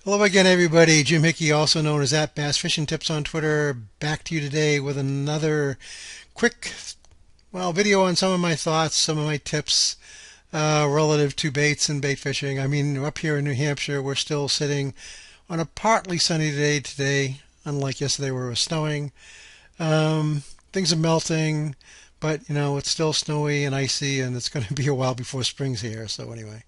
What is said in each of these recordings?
Hello again, everybody. Jim Hickey, also known as at Bass Fishing Tips on Twitter, back to you today with another quick, video on some of my thoughts, some of my tips relative to baits and bait fishing. I mean, up here in New Hampshire, we're still sitting on a partly sunny day today, unlike yesterday where it was snowing. Things are melting, but it's still snowy and icy, and it's going to be a while before spring's here. So anyway,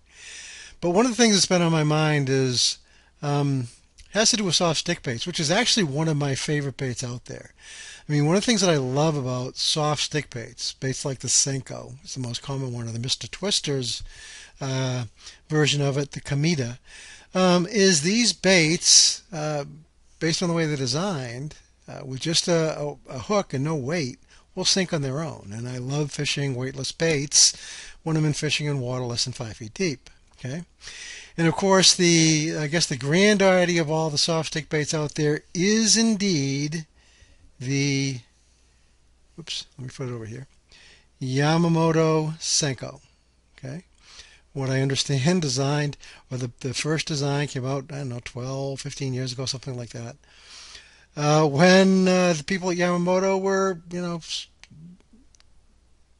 but one of the things that's been on my mind is um, has to do with soft stick baits, which is actually one of my favorite baits out there. I mean, one of the things that I love about soft stick baits, baits like the Senko, it's the most common one, or the Mister Twister's uh, version of it, the Comida, is these baits, based on the way they're designed, with just a hook and no weight, will sink on their own. And I love fishing weightless baits when I'm in fishing in water less than 5 feet deep. Okay. And of course, I guess the granddaddy of all the soft stick baits out there is indeed the, oops, let me put it over here, Yamamoto Senko. Okay. What I understand, designed, or the first design came out, I don't know, 12, 15 years ago, something like that. When the people at Yamamoto were,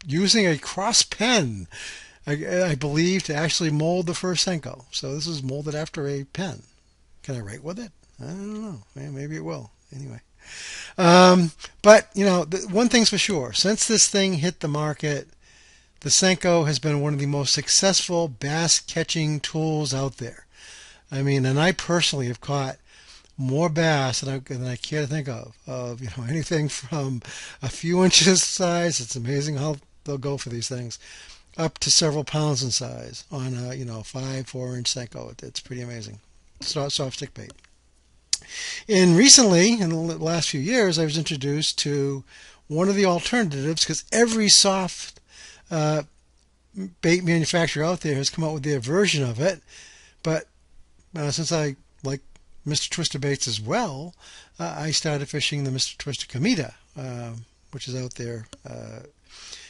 using a cross pen, I believe, to actually mold the first Senko. So this is molded after a pen. Can I write with it? I don't know. Maybe it will. Anyway. Um, but, one thing's for sure. Since this thing hit the market, the Senko has been one of the most successful bass catching tools out there. I mean, and I personally have caught more bass than I care to think of. Anything from a few inches size. It's amazing how they'll go for these things, up to several pounds in size on a 4-inch Senko. It's pretty amazing. Soft stick bait. And recently, in the last few years, I was introduced to one of the alternatives, because every soft uh, bait manufacturer out there has come out with their version of it. But since I like Mister Twister baits as well, I started fishing the Mister Twister Comida, which is out there,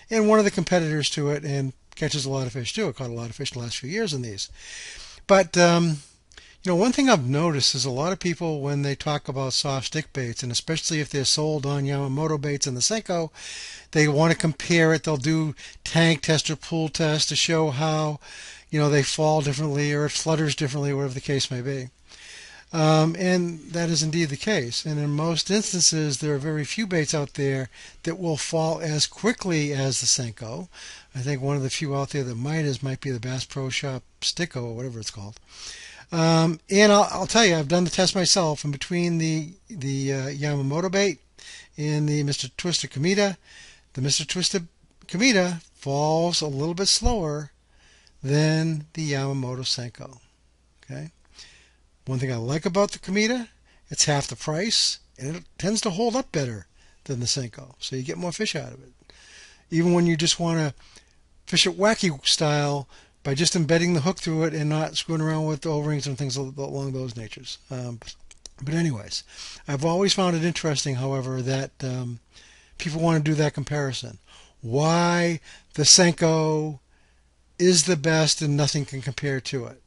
and one of the competitors to it, and catches a lot of fish too. I caught a lot of fish in the last few years in these. But one thing I've noticed is a lot of people, when they talk about soft stick baits, and especially if they're sold on Yamamoto baits and the Senko, they want to compare it. They'll do tank test or pool test to show how, they fall differently or it flutters differently, whatever the case may be. And that is indeed the case. And in most instances, there are very few baits out there that will fall as quickly as the Senko. I think one of the few out there that might be the Bass Pro Shop Sticko, or whatever it's called. And I'll tell you, I've done the test myself, and between the Yamamoto bait and the Mister Twister Comida, the Mister Twister Comida falls a little bit slower than the Yamamoto Senko. Okay. One thing I like about the Comida, it's half the price, and it tends to hold up better than the Senko, so you get more fish out of it. Even when you just want to fish it wacky style, by just embedding the hook through it and not screwing around with the O-rings and things along those natures. But anyways, I've always found it interesting, however, that people want to do that comparison. Why the Senko is the best and nothing can compare to it.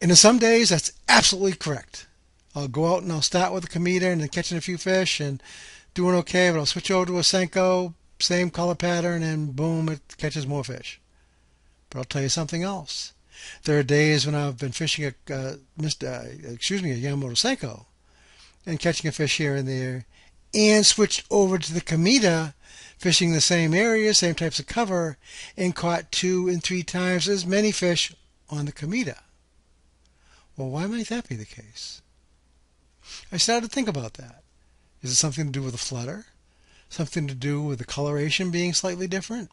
And in some days, that's absolutely correct. I'll go out and I'll start with a Comida and then catching a few fish and doing okay, but I'll switch over to a Senko, same color pattern, and boom, it catches more fish. But I'll tell you something else. There are days when I've been fishing a Yamamoto Senko and catching a fish here and there, and switched over to the Comida, fishing the same area, same types of cover, and caught 2 and 3 times as many fish on the Comida. Well, why might that be the case? I started to think about that. Is it something to do with the flutter? Something to do with the coloration being slightly different?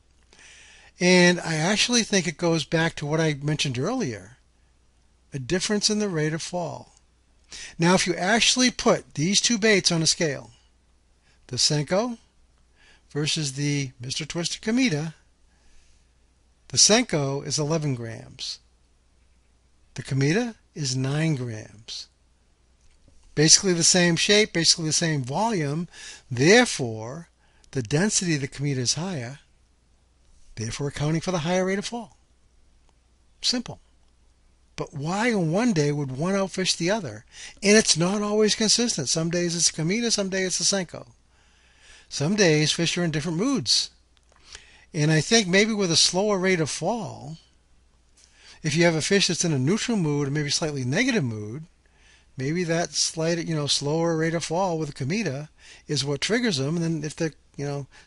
And I actually think it goes back to what I mentioned earlier, a difference in the rate of fall. Now, if you actually put these two baits on a scale, the Senko versus the Mister Twister Comida, the Senko is 11 grams. The Comida is 9 grams. Basically the same shape, basically the same volume. Therefore, the density of the Comida is higher, therefore accounting for the higher rate of fall. Simple. But why on one day would one outfish the other? And it's not always consistent. Some days it's a Comida, some days it's a Senko. Some days fish are in different moods. And I think maybe with a slower rate of fall, if you have a fish that's in a neutral mood or maybe slightly negative mood, maybe that slight, slower rate of fall with a Comida is what triggers them. And then if the,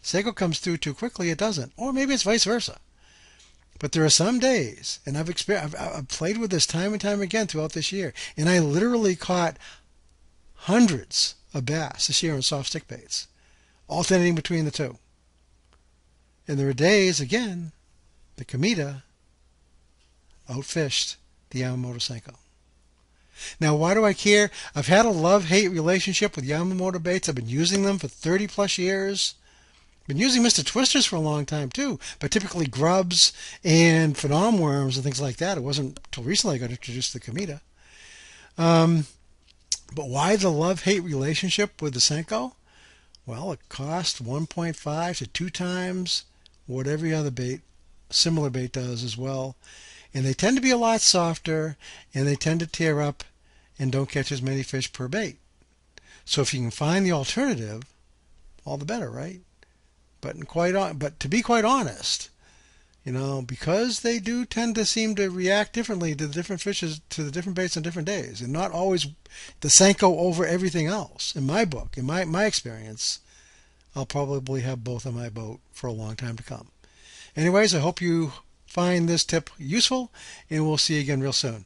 Senko comes through too quickly, it doesn't. Or maybe it's vice versa. But there are some days, and I've played with this time and time again throughout this year, and I literally caught hundreds of bass this year on soft stick baits, alternating between the two. And there are days, again, the Comida outfished the Yamamoto Senko. Now, why do I care? I've had a love-hate relationship with Yamamoto baits. I've been using them for 30 plus years. Been using Mister Twisters for a long time too, but typically grubs and phenom worms and things like that. It wasn't until recently I got introduced to the Comida. But why the love-hate relationship with the Senko? Well, it cost 1.5 to 2 times what every other bait, similar bait does as well. And they tend to be a lot softer, and they tend to tear up and don't catch as many fish per bait. So if you can find the alternative, all the better, right? But to be quite honest, because they do tend to seem to react differently to the different fishes, to the different baits on different days, and not always the Senko over everything else. In my book, in my experience, I'll probably have both on my boat for a long time to come. Anyways, I hope you find this tip useful, and we'll see you again real soon.